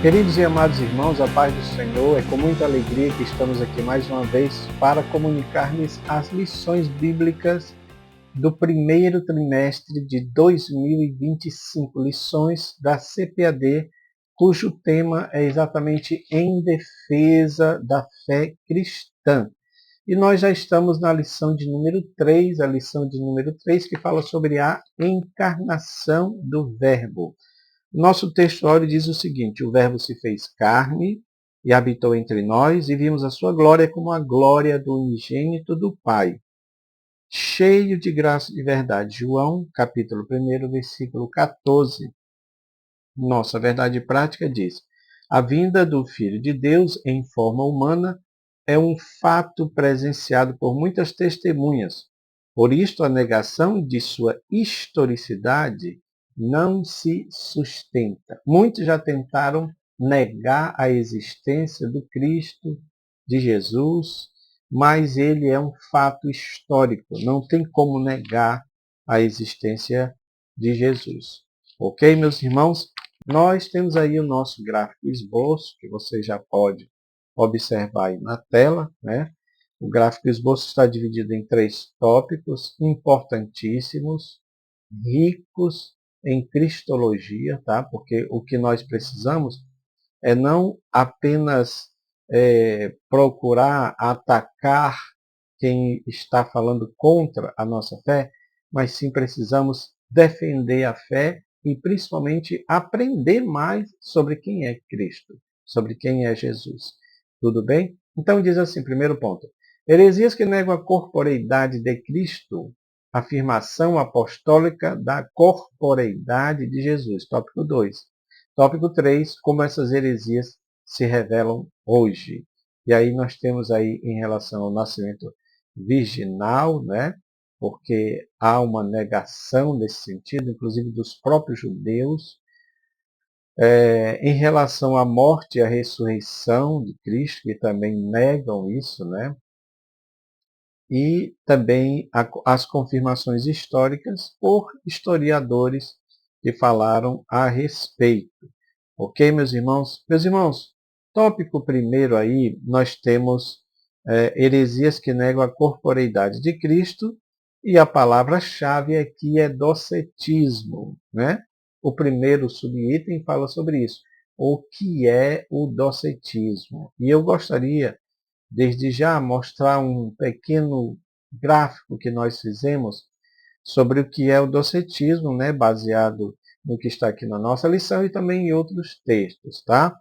Queridos e amados irmãos, a paz do Senhor, é com muita alegria que estamos aqui mais uma vez para comunicar-lhes as lições bíblicas do primeiro trimestre de 2025, lições da CPAD, cujo tema é exatamente em defesa da fé cristã. E nós já estamos na lição de número 3, a lição de número 3, que fala sobre a encarnação do Verbo. Nosso textuário diz o seguinte: o Verbo se fez carne e habitou entre nós, e vimos a sua glória como a glória do unigênito do Pai, cheio de graça e de verdade. João, capítulo 1, versículo 14. Nossa verdade prática diz: a vinda do Filho de Deus em forma humana é um fato presenciado por muitas testemunhas. Por isto, a negação de sua historicidade não se sustenta. Muitos já tentaram negar a existência do Cristo, de Jesus, mas ele é um fato histórico. Não tem como negar a existência de Jesus. Ok, meus irmãos? Nós temos aí o nosso gráfico esboço, que você já pode observar aí na tela, né? O gráfico esboço está dividido em 3 tópicos importantíssimos, ricos em cristologia, tá? Porque o que nós precisamos é não apenas procurar atacar quem está falando contra a nossa fé, mas sim precisamos defender a fé e principalmente aprender mais sobre quem é Cristo, sobre quem é Jesus. Tudo bem? Então diz assim, primeiro ponto. Heresias que negam a corporeidade de Cristo, afirmação apostólica da corporeidade de Jesus. Tópico 2. Tópico 3, como essas heresias se revelam hoje. E aí nós temos aí em relação ao nascimento virginal, né? Porque há uma negação nesse sentido, inclusive dos próprios judeus, em relação à morte e à ressurreição de Cristo, que também negam isso, né? E também as confirmações históricas por historiadores que falaram a respeito. Ok, meus irmãos? Meus irmãos, tópico primeiro aí, nós temos heresias que negam a corporeidade de Cristo, e a palavra-chave aqui é docetismo, né? O primeiro subitem fala sobre isso. O que é o docetismo? E eu gostaria, desde já, mostrar um pequeno gráfico que nós fizemos sobre o que é o docetismo, né? Baseado no que está aqui na nossa lição e também em outros textos, tá?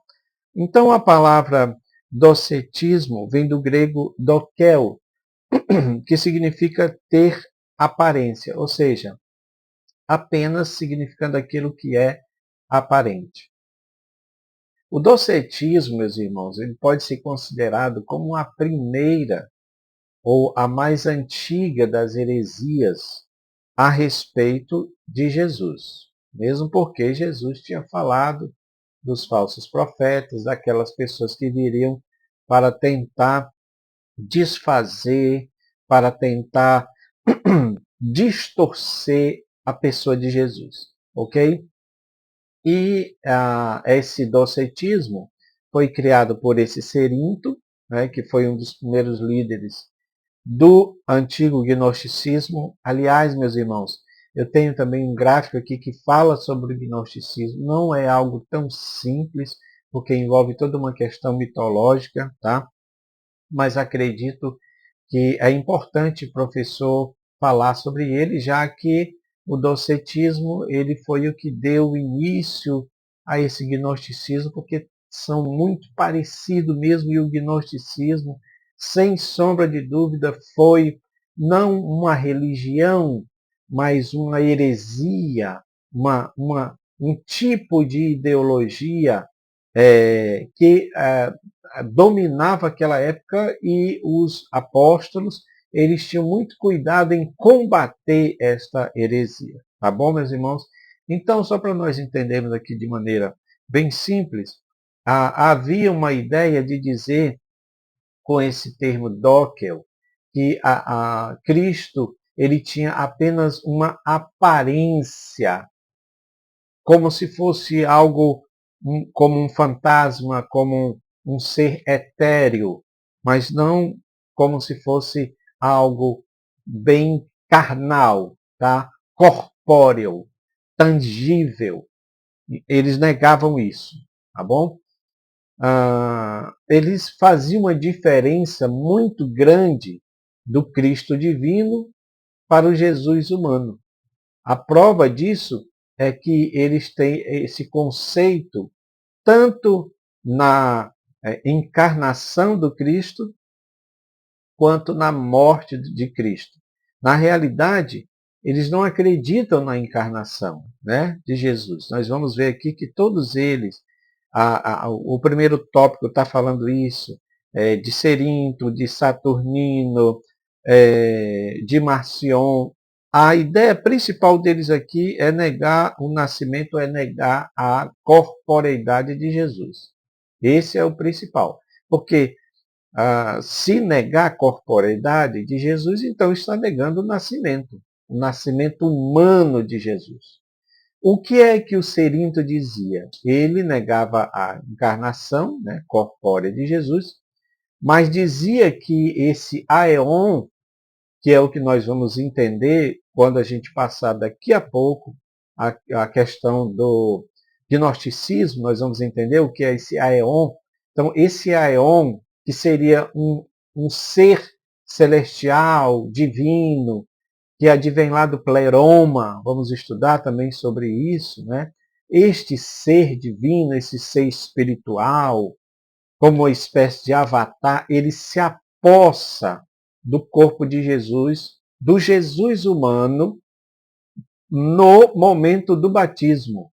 Então a palavra docetismo vem do grego dokel, que significa ter aparência, ou seja, apenas significando aquilo que é aparente. O docetismo, meus irmãos, ele pode ser considerado como a primeira ou a mais antiga das heresias a respeito de Jesus. Mesmo porque Jesus tinha falado dos falsos profetas, daquelas pessoas que viriam para tentar desfazer, para tentar distorcer a pessoa de Jesus, ok? E esse docetismo foi criado por esse Cerinto, né, que foi um dos primeiros líderes do antigo gnosticismo. Aliás, meus irmãos, eu tenho também um gráfico aqui que fala sobre o gnosticismo. Não é algo tão simples, porque envolve toda uma questão mitológica, tá? Mas acredito que é importante, professor, falar sobre ele, já que o docetismo ele foi o que deu início a esse gnosticismo, porque são muito parecidos mesmo, e o gnosticismo, sem sombra de dúvida, foi não uma religião, mas uma heresia, um tipo de ideologia que dominava aquela época, e os apóstolos eles tinham muito cuidado em combater esta heresia. Tá bom, meus irmãos? Então, só para nós entendermos aqui de maneira bem simples, havia uma ideia de dizer, com esse termo dokel, que Cristo ele tinha apenas uma aparência, como se fosse algo como um fantasma, como um ser etéreo, mas não como se fosse algo bem carnal, tá? Corpóreo, tangível. Eles negavam isso, tá bom? Eles faziam uma diferença muito grande do Cristo divino para o Jesus humano. A prova disso é que eles têm esse conceito tanto na encarnação do Cristo quanto na morte de Cristo. Na realidade, eles não acreditam na encarnação, né, de Jesus. Nós vamos ver aqui que todos eles, o primeiro tópico está falando isso, de Cerinto, de Saturnino, de Marcion. A ideia principal deles aqui é negar o nascimento, é negar a corporeidade de Jesus. Esse é o principal. Porque se negar a corporeidade de Jesus, então está negando o nascimento humano de Jesus. O que é que o Cerinto dizia? Ele negava a encarnação, né, corpórea de Jesus, mas dizia que esse aeon, que é o que nós vamos entender quando a gente passar daqui a pouco a questão do gnosticismo, nós vamos entender o que é esse aeon. Então, esse aeon, que seria um ser celestial, divino, que advém lá do pleroma, vamos estudar também sobre isso, né? Este ser divino, esse ser espiritual, como uma espécie de avatar, ele se apossa do corpo de Jesus, do Jesus humano, no momento do batismo.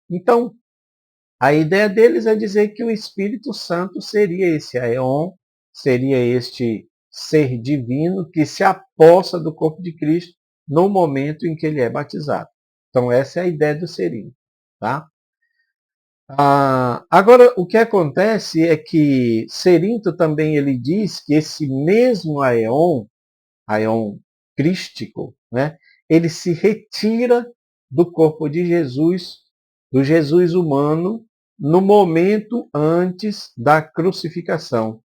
Então, a ideia deles é dizer que o Espírito Santo seria esse aeon, seria este ser divino que se apossa do corpo de Cristo no momento em que ele é batizado. Então, essa é a ideia do serinho. Tá? Agora, o que acontece é que Cerinto também ele diz que esse mesmo aeon crístico, né, ele se retira do corpo de Jesus, do Jesus humano, no momento antes da crucificação.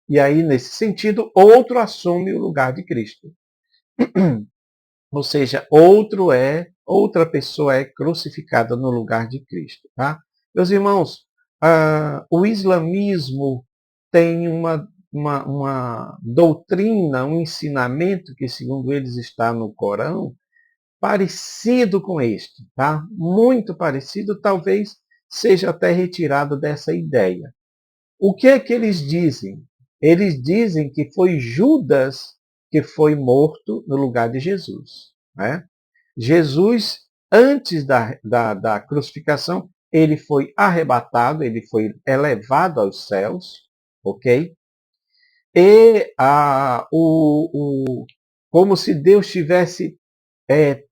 E aí, nesse sentido, outro assume o lugar de Cristo. Ou seja, outra pessoa é crucificada no lugar de Cristo. Tá? Meus irmãos, o islamismo tem uma doutrina, um ensinamento que, segundo eles, está no Corão, parecido com este, tá? Muito parecido, talvez seja até retirado dessa ideia. O que é que eles dizem? Eles dizem que foi Judas que foi morto no lugar de Jesus. Né? Jesus, antes da crucificação, ele foi arrebatado, ele foi elevado aos céus, ok? E como se Deus tivesse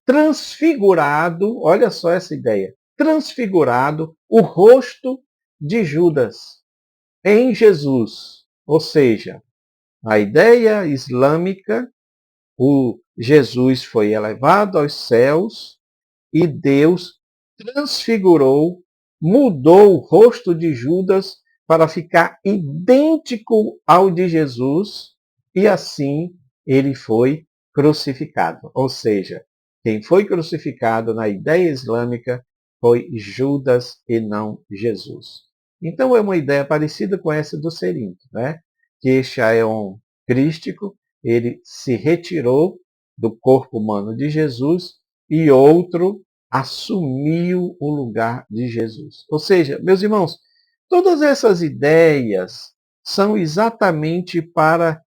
transfigurado, olha só essa ideia, transfigurado o rosto de Judas em Jesus. Ou seja, a ideia islâmica, o Jesus foi elevado aos céus e Deus transfigurou, mudou o rosto de Judas para ficar idêntico ao de Jesus e assim ele foi crucificado. Ou seja, quem foi crucificado na ideia islâmica foi Judas e não Jesus. Então é uma ideia parecida com essa do Cerinto, né? Que este aeon crístico, ele se retirou do corpo humano de Jesus e outro assumiu o lugar de Jesus. Ou seja, meus irmãos, todas essas ideias são exatamente para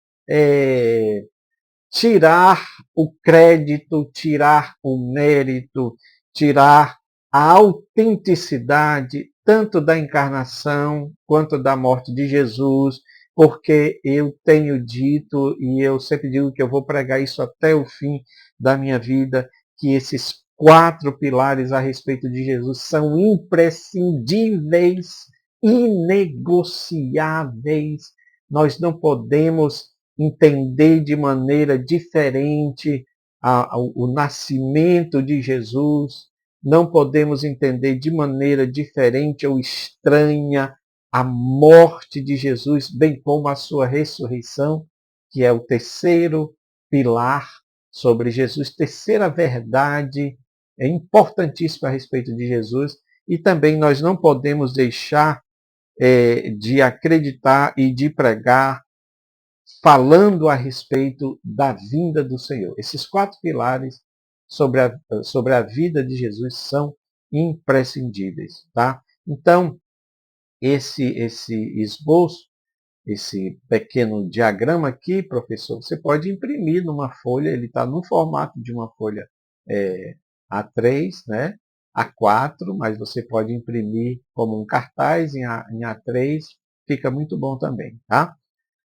tirar o crédito, tirar o mérito, tirar a autenticidade tanto da encarnação quanto da morte de Jesus, porque eu tenho dito, e eu sempre digo que eu vou pregar isso até o fim da minha vida, que esses 4 pilares a respeito de Jesus são imprescindíveis, inegociáveis. Nós não podemos entender de maneira diferente o nascimento de Jesus, não podemos entender de maneira diferente ou estranha a morte de Jesus, bem como a sua ressurreição, que é o terceiro pilar sobre Jesus, terceira verdade é importantíssima a respeito de Jesus. E também nós não podemos deixar de acreditar e de pregar falando a respeito da vinda do Senhor. Esses quatro pilares sobre a vida de Jesus são imprescindíveis. Tá? Então, esse esboço, esse pequeno diagrama aqui, professor, você pode imprimir numa folha, ele está no formato de uma folha A3, né? A4, mas você pode imprimir como um cartaz em A3, fica muito bom também. Tá?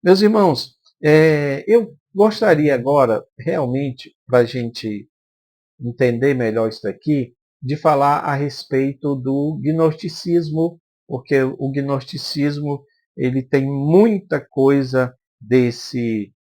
Meus irmãos, eu gostaria agora, realmente, para a gente entender melhor isso daqui, de falar a respeito do gnosticismo, porque o gnosticismo ele tem muita coisa desse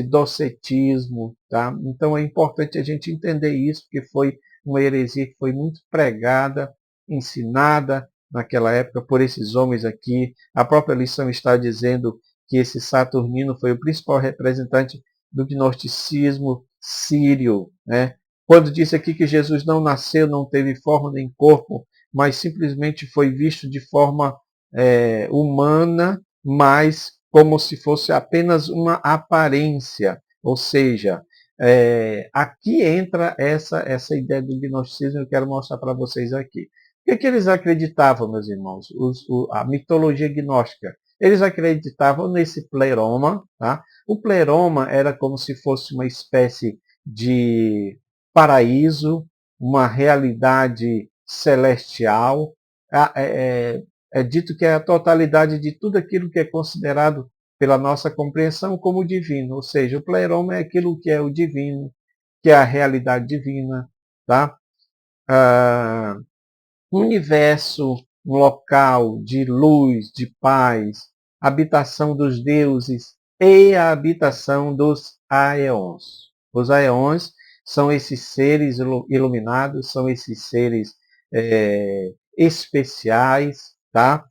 docetismo, tá? Então é importante a gente entender isso, porque foi uma heresia que foi muito pregada, ensinada naquela época por esses homens aqui. A própria lição está dizendo que esse Saturnino foi o principal representante do gnosticismo sírio, né? Quando disse aqui que Jesus não nasceu, não teve forma nem corpo, mas simplesmente foi visto de forma humana, mas como se fosse apenas uma aparência. Ou seja, aqui entra essa ideia do gnosticismo, eu quero mostrar para vocês aqui. O que eles acreditavam, meus irmãos? A mitologia gnóstica. Eles acreditavam nesse pleroma. Tá? O pleroma era como se fosse uma espécie de paraíso, uma realidade celestial. É dito que é a totalidade de tudo aquilo que é considerado pela nossa compreensão como divino. Ou seja, o pleroma é aquilo que é o divino, que é a realidade divina. Tá? Um universo, um local de luz, de paz, habitação dos deuses e a habitação dos aeons. Os aeons são esses seres iluminados, são esses seres especiais, tá?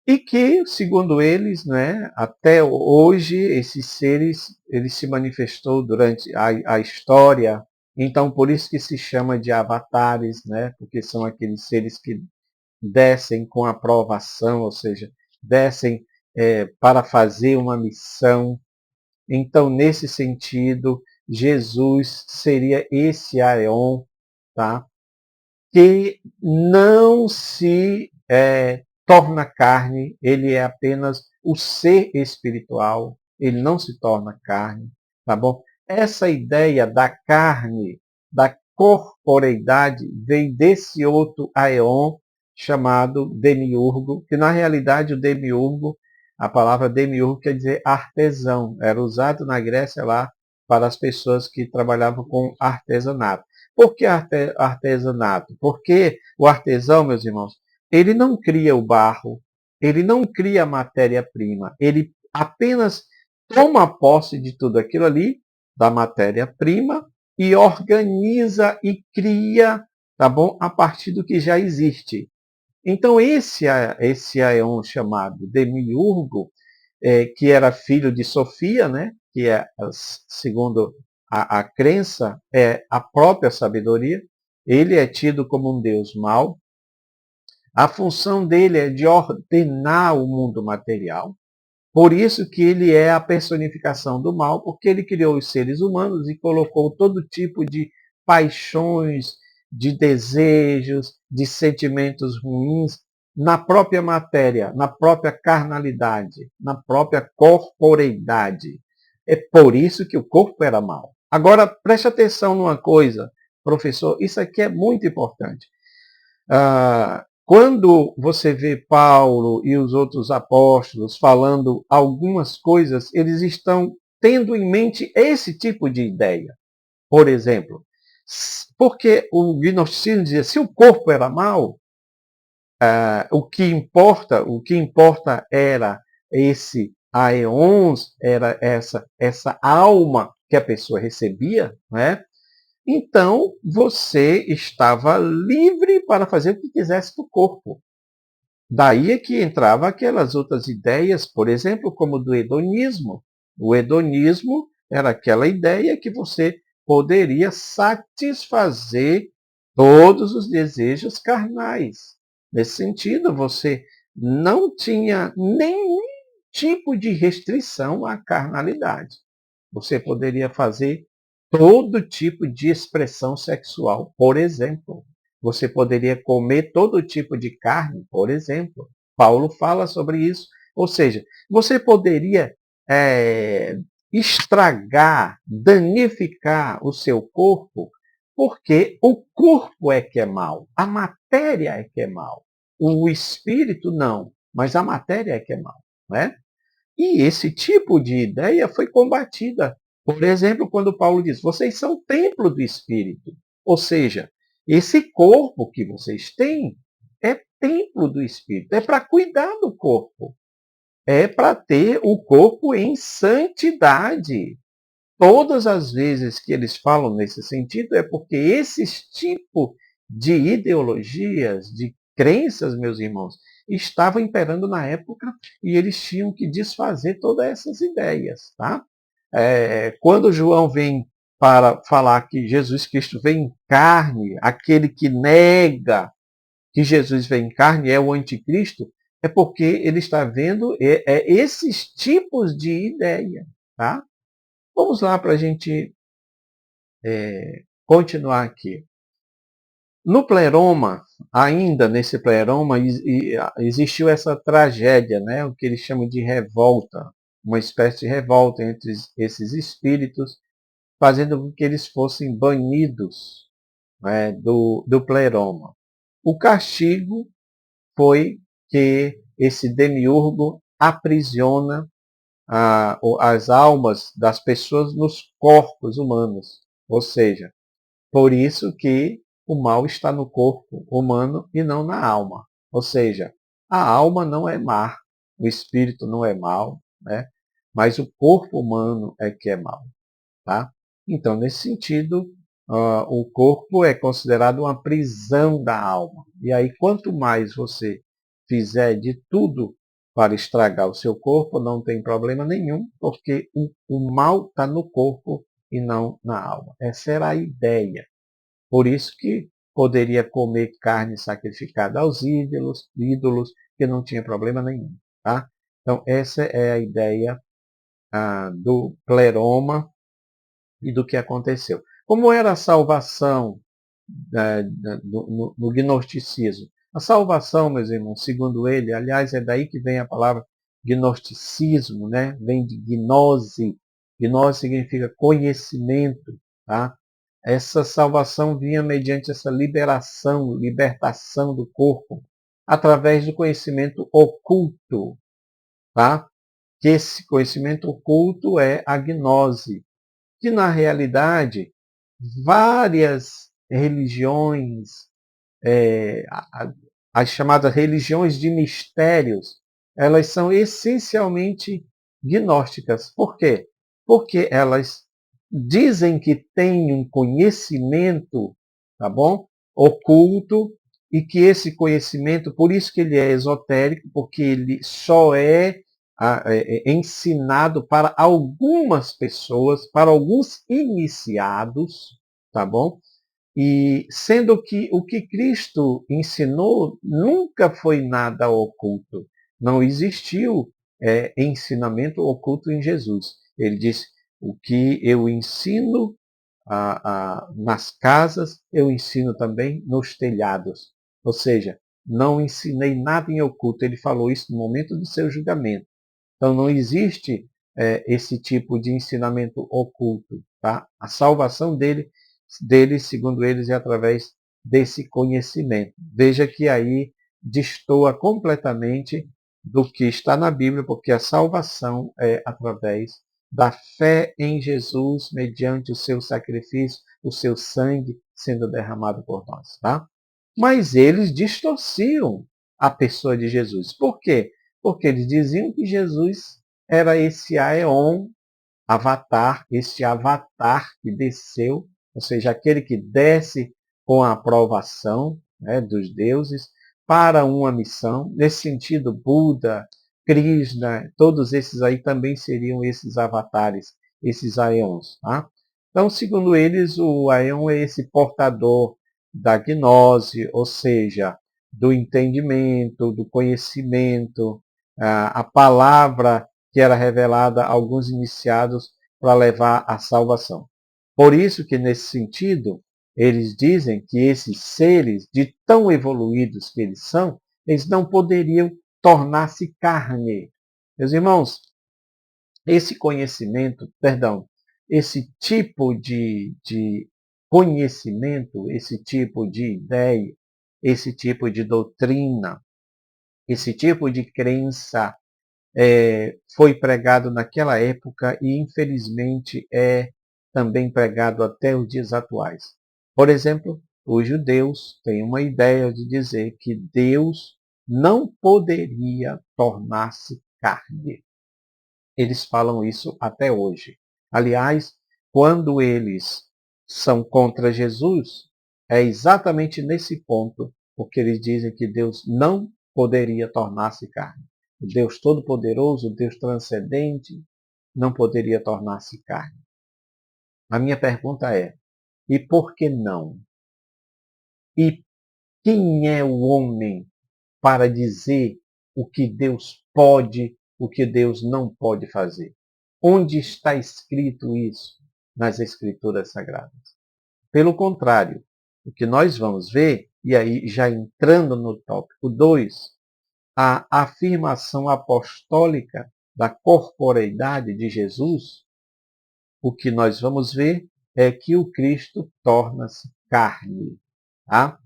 E que, segundo eles, né, até hoje, esses seres, eles se manifestou durante a história. Então, por isso que se chama de avatares, né, porque são aqueles seres que descem com aprovação, ou seja, descem para fazer uma missão. Então, nesse sentido, Jesus seria esse Aeon, tá? Que não se torna carne, ele é apenas o ser espiritual, ele não se torna carne, tá bom? Essa ideia da carne, da corporeidade, vem desse outro aeon chamado demiurgo, que na realidade o demiurgo, a palavra demiurgo quer dizer artesão, era usado na Grécia lá para as pessoas que trabalhavam com artesanato. Por que artesanato? Porque o artesão, meus irmãos, ele não cria o barro, ele não cria a matéria-prima, ele apenas toma posse de tudo aquilo ali, da matéria-prima, e organiza e cria, tá bom? A partir do que já existe. Então esse Aeon chamado Demiurgo, que era filho de Sofia, né? Que é, segundo a crença, é a própria sabedoria. Ele é tido como um Deus mau. A função dele é de ordenar o mundo material. Por isso que ele é a personificação do mal, porque ele criou os seres humanos e colocou todo tipo de paixões, de desejos, de sentimentos ruins na própria matéria, na própria carnalidade, na própria corporeidade. É por isso que o corpo era mal. Agora, preste atenção numa coisa, professor, isso aqui é muito importante. Quando você vê Paulo e os outros apóstolos falando algumas coisas, eles estão tendo em mente esse tipo de ideia. Por exemplo, porque o gnosticismo dizia, se o corpo era mau, o que importa era esse aeons, era essa alma que a pessoa recebia, né? então você estava livre para fazer o que quisesse do corpo. Daí é que entrava aquelas outras ideias, por exemplo, como do hedonismo. O hedonismo era aquela ideia que você poderia satisfazer todos os desejos carnais. Nesse sentido, você não tinha nenhum tipo de restrição à carnalidade. Você poderia fazer todo tipo de expressão sexual, por exemplo. Você poderia comer todo tipo de carne, por exemplo. Paulo fala sobre isso. Ou seja, você poderia estragar, danificar o seu corpo, porque o corpo é que é mal, a matéria é que é mal. O espírito não, mas a matéria é que é mal. Não é? E esse tipo de ideia foi combatida. Por exemplo, quando Paulo diz: vocês são templo do Espírito. Ou seja, esse corpo que vocês têm é templo do Espírito. É para cuidar do corpo. É para ter o corpo em santidade. Todas as vezes que eles falam nesse sentido é porque esses tipos de ideologias, de crenças, meus irmãos, estavam imperando na época e eles tinham que desfazer todas essas ideias. Tá? Quando João vem para falar que Jesus Cristo vem em carne, aquele que nega que Jesus vem em carne é o anticristo, é porque ele está vendo esses tipos de ideia. Tá? Vamos lá para a gente continuar aqui. No pleroma, ainda nesse pleroma, existiu essa tragédia, né? O que eles chamam de revolta, uma espécie de revolta entre esses espíritos, fazendo com que eles fossem banidos, né, do pleroma. O castigo foi que esse demiurgo aprisiona as almas das pessoas nos corpos humanos. Ou seja, por isso que o mal está no corpo humano e não na alma. Ou seja, a alma não é má, o espírito não é mau, né? Mas o corpo humano é que é mau. Tá? Então, nesse sentido, o corpo é considerado uma prisão da alma. E aí, quanto mais você fizer de tudo para estragar o seu corpo, não tem problema nenhum, porque o mal está no corpo e não na alma. Essa era a ideia. Por isso que poderia comer carne sacrificada aos ídolos, que não tinha problema nenhum. Tá? Então, essa é a ideia do pleroma e do que aconteceu. Como era a salvação no gnosticismo? A salvação, meus irmãos, segundo ele, aliás, é daí que vem a palavra gnosticismo, né? Vem de gnose. Gnose significa conhecimento. Tá? Essa salvação vinha mediante essa libertação do corpo, através do conhecimento oculto. Tá? Que esse conhecimento oculto é a gnose, que na realidade várias religiões, as chamadas religiões de mistérios, elas são essencialmente gnósticas. Por quê? Porque elas dizem que têm um conhecimento, tá bom? Oculto, e que esse conhecimento, por isso que ele é esotérico, porque ele só é ensinado para algumas pessoas, para alguns iniciados, tá bom? E sendo que o que Cristo ensinou nunca foi nada oculto. Não existiu ensinamento oculto em Jesus. Ele disse: o que eu ensino nas casas, eu ensino também nos telhados. Ou seja, não ensinei nada em oculto. Ele falou isso no momento do seu julgamento. Então não existe esse tipo de ensinamento oculto. Tá? A salvação dele, segundo eles, é através desse conhecimento. Veja que aí destoa completamente do que está na Bíblia, porque a salvação é através da fé em Jesus, mediante o seu sacrifício, o seu sangue sendo derramado por nós. Tá? Mas eles distorciam a pessoa de Jesus. Por quê? Porque eles diziam que Jesus era esse Aeon, avatar, esse avatar que desceu ou seja, aquele que desce com a aprovação, né, dos deuses para uma missão. Nesse sentido, Buda, Krishna, todos esses aí também seriam esses avatares, esses aeons. Tá? Então, segundo eles, o aeon é esse portador da gnose, ou seja, do entendimento, do conhecimento, a palavra que era revelada a alguns iniciados para levar à salvação. Por isso que, nesse sentido, eles dizem que esses seres, de tão evoluídos que eles são, eles não poderiam tornar-se carne. Meus irmãos, esse conhecimento, perdão, esse tipo de conhecimento, esse tipo de ideia, esse tipo de doutrina, esse tipo de crença foi pregado naquela época e, infelizmente, é também pregado até os dias atuais. Por exemplo, os judeus têm uma ideia de dizer que Deus não poderia tornar-se carne. Eles falam isso até hoje. Aliás, quando eles são contra Jesus, é exatamente nesse ponto, porque eles dizem que Deus não poderia tornar-se carne. O Deus Todo-Poderoso, o Deus Transcendente, não poderia tornar-se carne. A minha pergunta é, e por que não? E quem é o homem para dizer o que Deus pode, o que Deus não pode fazer? Onde está escrito isso nas Escrituras Sagradas? Pelo contrário, o que nós vamos ver, e aí já entrando no tópico 2, a afirmação apostólica da corporeidade de Jesus, o que nós vamos ver é que o Cristo torna-se carne. Tá?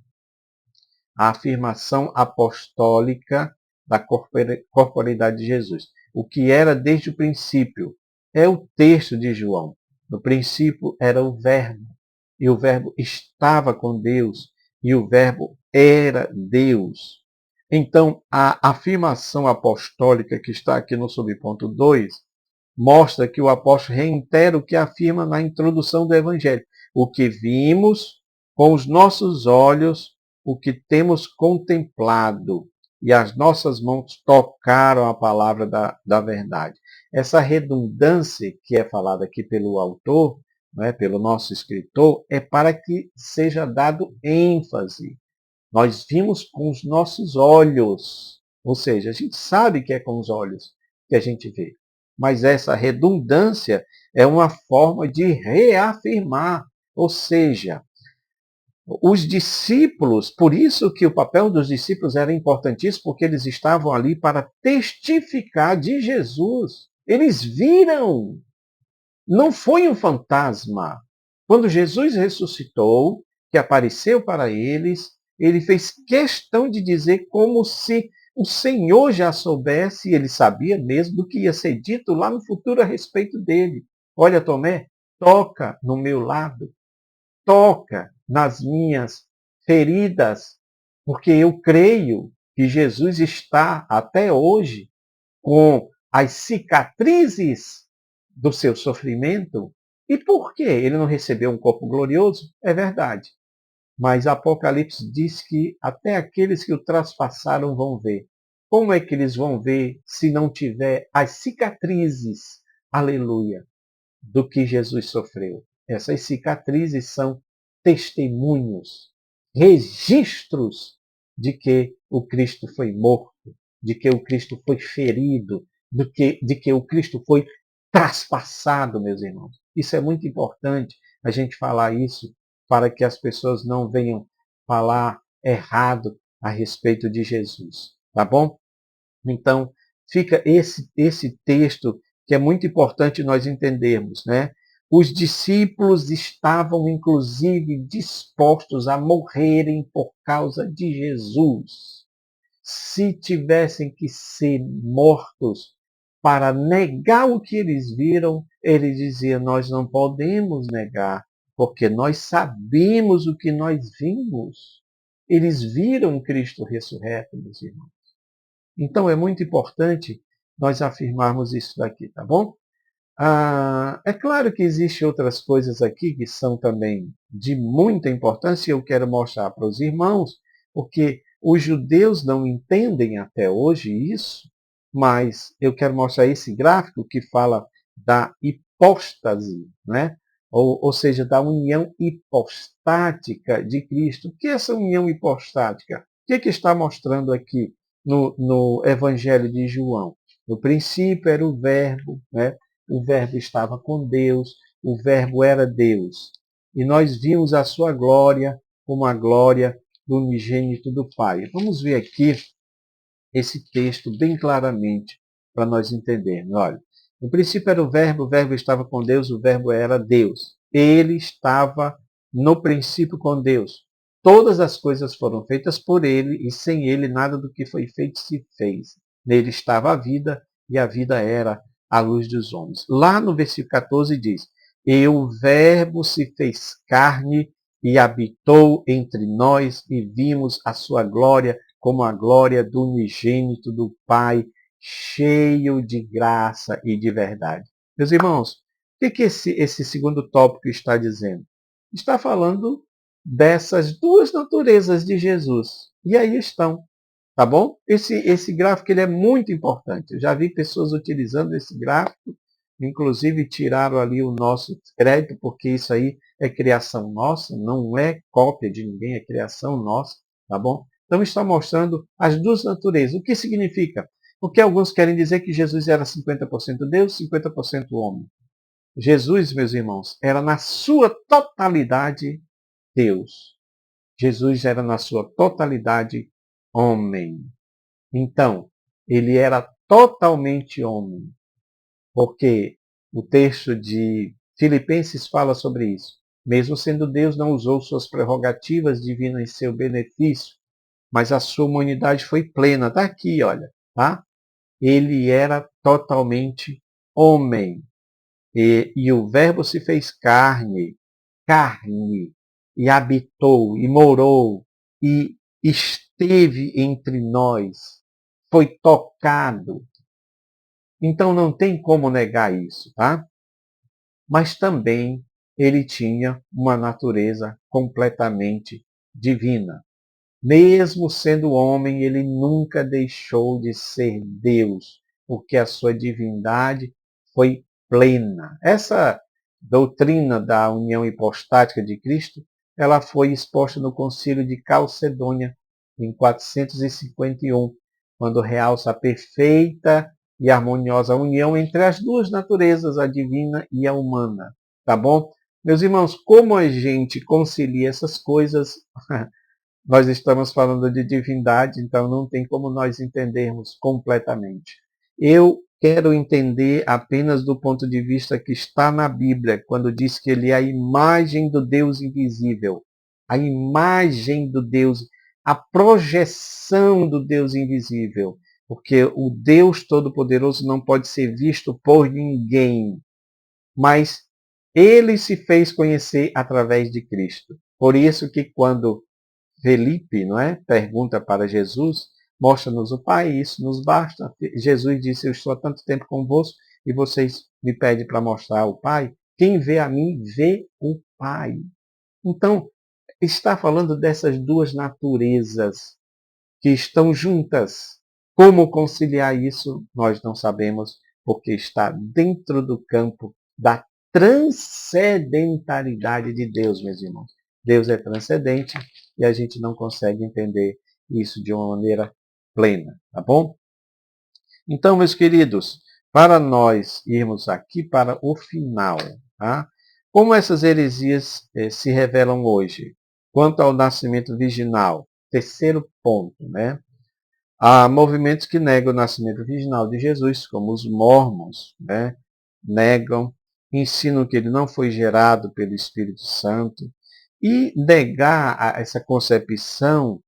A afirmação apostólica da corporeidade de Jesus. O que era desde o princípio. É o texto de João. No princípio era o Verbo, e o Verbo estava com Deus, e o Verbo era Deus. Então, a afirmação apostólica que está aqui no subponto 2 mostra que o apóstolo reitera o que afirma na introdução do Evangelho. O que vimos com os nossos olhos, o que temos contemplado, e as nossas mãos tocaram a palavra da verdade. Essa redundância que é falada aqui pelo autor, né, pelo nosso escritor, é para que seja dado ênfase. Nós vimos com os nossos olhos, ou seja, a gente sabe que é com os olhos que a gente vê. Mas essa redundância é uma forma de reafirmar, ou seja, os discípulos, por isso que o papel dos discípulos era importantíssimo, porque eles estavam ali para testificar de Jesus. Eles viram, não foi um fantasma. Quando Jesus ressuscitou, que apareceu para eles, ele fez questão de dizer como se o Senhor já soubesse, e ele sabia mesmo do que ia ser dito lá no futuro a respeito dele. Olha, Tomé, toca no meu lado, toca nas minhas feridas, porque eu creio que Jesus está até hoje com as cicatrizes do seu sofrimento. E por que ele não recebeu um corpo glorioso? É verdade. Mas Apocalipse diz que até aqueles que o traspassaram vão ver. Como é que eles vão ver se não tiver as cicatrizes, aleluia, do que Jesus sofreu? Essas cicatrizes são testemunhos, registros de que o Cristo foi morto, de que o Cristo foi ferido, de que o Cristo foi traspassado, meus irmãos. Isso é muito importante a gente falar isso para que as pessoas não venham falar errado a respeito de Jesus. Tá bom? Então, fica esse texto que é muito importante nós entendermos, né? Os discípulos estavam, inclusive, dispostos a morrerem por causa de Jesus. Se tivessem que ser mortos para negar o que eles viram, eles diziam, nós não podemos negar, porque nós sabemos o que nós vimos. Eles viram Cristo ressurreto, meus irmãos. Então é muito importante nós afirmarmos isso daqui, tá bom? É claro que existem outras coisas aqui que são também de muita importância e eu quero mostrar para os irmãos, porque os judeus não entendem até hoje isso, mas eu quero mostrar esse gráfico que fala da hipóstase, né? Ou seja, da união hipostática de Cristo. O que é essa união hipostática? O que está mostrando aqui no Evangelho de João? No princípio era o Verbo, né? O Verbo estava com Deus, o Verbo era Deus. E nós vimos a sua glória como a glória do unigênito do Pai. Vamos ver aqui esse texto bem claramente para nós entendermos. Olha, no princípio era o Verbo estava com Deus, o Verbo era Deus. Ele estava no princípio com Deus. Todas as coisas foram feitas por ele e sem ele nada do que foi feito se fez. Nele estava a vida e a vida era a luz dos homens. Lá no versículo 14 diz: E o Verbo se fez carne e habitou entre nós e vimos a sua glória como a glória do unigênito do Pai, cheio de graça e de verdade. Meus irmãos, o que esse segundo tópico está dizendo? Está falando dessas duas naturezas de Jesus. E aí estão, tá bom? Esse gráfico ele é muito importante. Eu já vi pessoas utilizando esse gráfico, inclusive tiraram ali o nosso crédito, porque isso aí é criação nossa, não é cópia de ninguém, é criação nossa, tá bom? Então está mostrando as duas naturezas. O que significa? Porque alguns querem dizer que Jesus era 50% Deus, 50% homem. Jesus, meus irmãos, era na sua totalidade Deus. Jesus era na sua totalidade homem. Então, ele era totalmente homem, porque o texto de Filipenses fala sobre isso. Mesmo sendo Deus, não usou suas prerrogativas divinas em seu benefício, mas a sua humanidade foi plena. Está aqui, olha, tá? Ele era totalmente homem. E o Verbo se fez carne, e habitou, e morou, e esteve entre nós, foi tocado. Então não tem como negar isso, tá? Mas também ele tinha uma natureza completamente divina. Mesmo sendo homem, ele nunca deixou de ser Deus, porque a sua divindade foi plena. Essa doutrina da união hipostática de Cristo, ela foi exposta no Concílio de Calcedônia, em 451, quando realça a perfeita e harmoniosa união entre as duas naturezas, a divina e a humana. Tá bom? Meus irmãos, como a gente concilia essas coisas, nós estamos falando de divindade, então não tem como nós entendermos completamente. Eu quero entender apenas do ponto de vista que está na Bíblia, quando diz que ele é a imagem do Deus invisível. A imagem do Deus, a projeção do Deus invisível. Porque o Deus Todo-Poderoso não pode ser visto por ninguém, mas ele se fez conhecer através de Cristo. Por isso que quando Felipe, não é? Pergunta para Jesus, mostra-nos o Pai, isso nos basta. Jesus disse, eu estou há tanto tempo convosco e vocês me pedem para mostrar o Pai. Quem vê a mim, vê o Pai. Então, está falando dessas duas naturezas que estão juntas. Como conciliar isso, nós não sabemos, porque está dentro do campo da transcendentalidade de Deus, meus irmãos. Deus é transcendente e a gente não consegue entender isso de uma maneira plena, tá bom? Então, meus queridos, para nós irmos aqui para o final, tá? Como essas heresias se revelam hoje? Quanto ao nascimento virginal, terceiro ponto, né? Há movimentos que negam o nascimento virginal de Jesus, como os mormons, né? Negam, ensinam que ele não foi gerado pelo Espírito Santo. E negar essa concepção,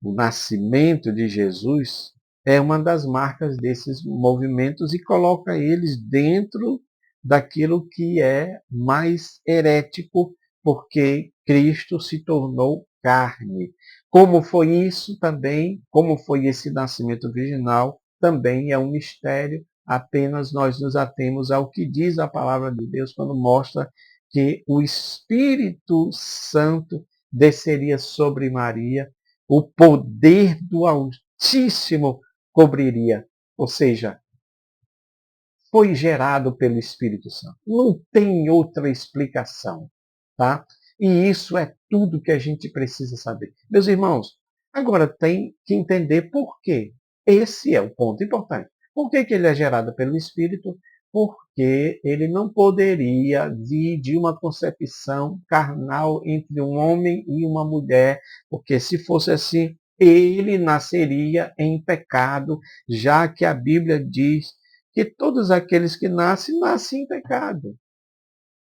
o nascimento de Jesus, é uma das marcas desses movimentos e coloca eles dentro daquilo que é mais herético, porque Cristo se tornou carne. Como foi isso também, como foi esse nascimento virginal, também é um mistério, apenas nós nos atemos ao que diz a palavra de Deus quando mostra que o Espírito Santo desceria sobre Maria, o poder do Altíssimo cobriria. Ou seja, foi gerado pelo Espírito Santo. Não tem outra explicação, tá? E isso é tudo que a gente precisa saber. Meus irmãos, agora tem que entender por quê. Esse é o ponto importante. Por que ele é gerado pelo Espírito? Porque ele não poderia vir de uma concepção carnal entre um homem e uma mulher, porque se fosse assim, ele nasceria em pecado, já que a Bíblia diz que todos aqueles que nascem, nascem em pecado.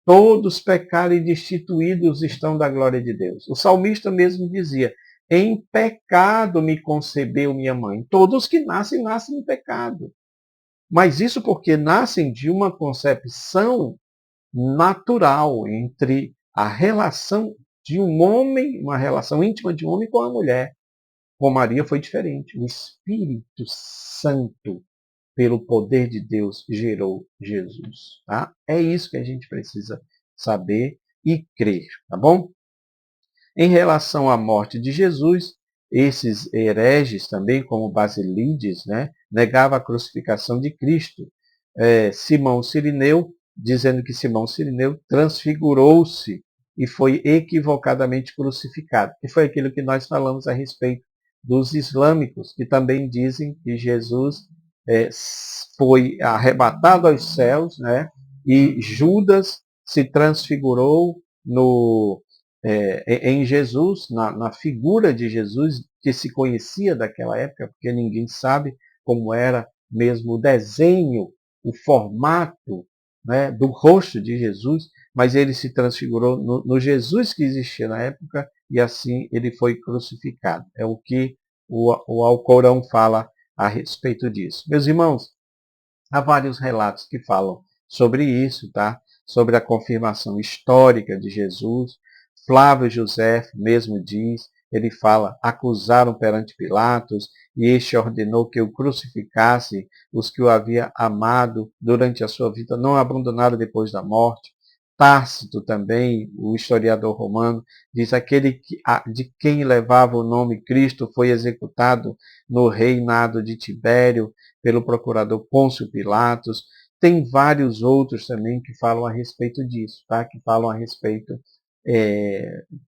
Todos pecaram e destituídos estão da glória de Deus. O salmista mesmo dizia, em pecado me concebeu minha mãe. Todos que nascem, nascem em pecado. Mas isso porque nascem de uma concepção natural entre a relação de um homem, uma relação íntima de um homem com a mulher. Com Maria foi diferente. O Espírito Santo, pelo poder de Deus, gerou Jesus. Tá? É isso que a gente precisa saber e crer, tá bom? Em relação à morte de Jesus, esses hereges também, como Basilides, né, negava a crucificação de Cristo. Simão Cirineu, dizendo que Simão Cirineu transfigurou-se e foi equivocadamente crucificado. E foi aquilo que nós falamos a respeito dos islâmicos, que também dizem que Jesus foi arrebatado aos céus, né, e Judas se transfigurou em Jesus, na figura de Jesus, que se conhecia daquela época, porque ninguém sabe como era mesmo o desenho, o formato, né, do rosto de Jesus, mas ele se transfigurou no Jesus que existia na época e assim ele foi crucificado. É o que o Alcorão fala a respeito disso. Meus irmãos, há vários relatos que falam sobre isso, tá? Sobre a confirmação histórica de Jesus. Flávio José mesmo diz, ele fala, acusaram perante Pilatos, e este ordenou que o crucificasse os que o havia amado durante a sua vida, não abandonaram depois da morte. Tácito também, o historiador romano, diz aquele de quem levava o nome Cristo foi executado no reinado de Tibério pelo procurador Pôncio Pilatos. Tem vários outros também que falam a respeito disso, tá? Que falam a respeito,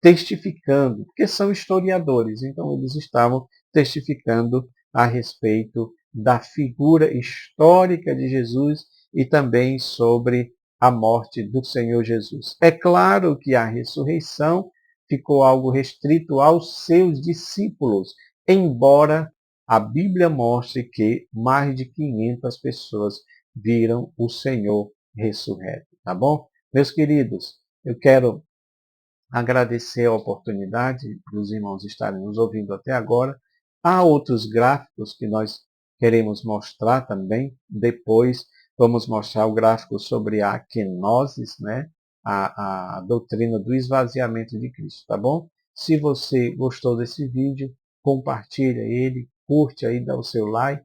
testificando, porque são historiadores, então eles estavam testificando a respeito da figura histórica de Jesus e também sobre a morte do Senhor Jesus. É claro que a ressurreição ficou algo restrito aos seus discípulos, embora a Bíblia mostre que mais de 500 pessoas viram o Senhor ressurreto, tá bom? Meus queridos, eu quero agradecer a oportunidade dos irmãos estarem nos ouvindo até agora. Há outros gráficos que nós queremos mostrar também. Depois vamos mostrar o gráfico sobre a kenosis, né? A doutrina do esvaziamento de Cristo, tá bom? Se você gostou desse vídeo, compartilha ele, curte aí, dá o seu like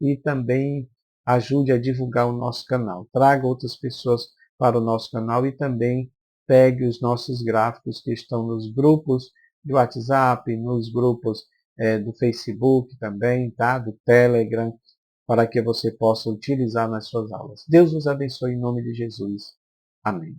e também ajude a divulgar o nosso canal. Traga outras pessoas para o nosso canal e também pegue os nossos gráficos que estão nos grupos do WhatsApp, nos grupos do Facebook também, tá? Do Telegram, para que você possa utilizar nas suas aulas. Deus nos abençoe em nome de Jesus. Amém.